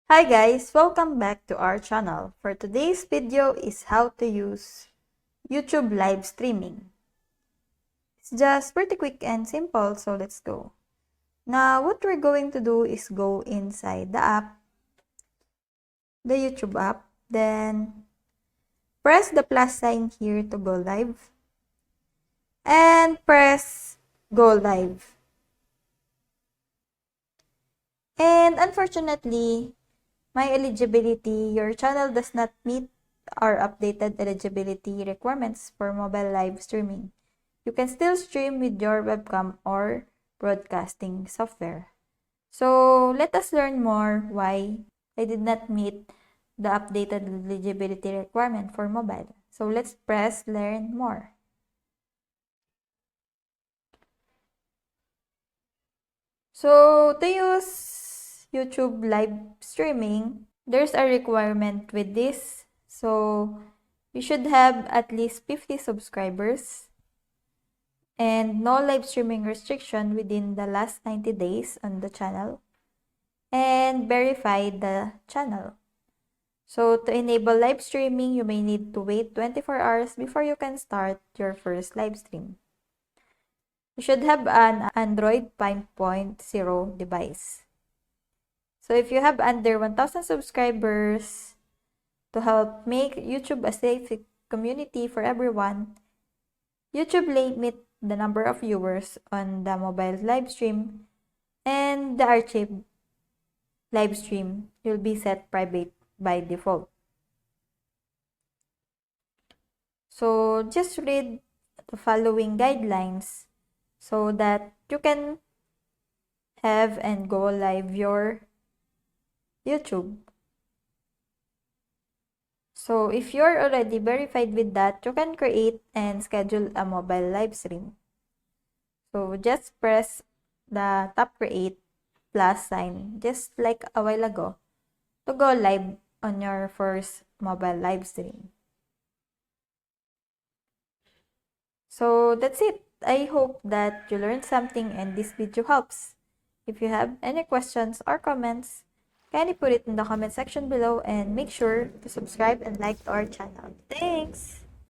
Hi guys, welcome back to our channel. For today's video is how to use YouTube live streaming. It's just pretty quick and simple, so let's go. Now, what we're going to do is go inside the app, the YouTube app, then press the plus sign here to go live, and press go live. And unfortunately, my eligibility, your channel does not meet our updated eligibility requirements for mobile live streaming. You can still stream with your webcam or broadcasting software. So let us learn more why I did not meet the updated eligibility requirement for mobile. So let's press learn more. So to use YouTube live streaming, there's a requirement with this. So you should have at least 50 subscribers and no live streaming restriction within the last 90 days on the channel, and verify the channel. So to enable live streaming, you may need to wait 24 hours before you can start your first live stream. You should have an Android 5.0 device. So if you have under 1,000 subscribers, to help make YouTube a safe community for everyone, YouTube limit the number of viewers on the mobile live stream, and the archive live stream will be set private by default. So just read the following guidelines so that you can have and go live your YouTube. So if you're already verified with that, you can create and schedule a mobile live stream. So just press the top create plus sign, just like a while ago, to go live on your first mobile live stream. So that's it. I hope that you learned something and this video helps. If you have any questions or comments, kindly put it in the comment section below and make sure to subscribe and like to our channel. Thanks!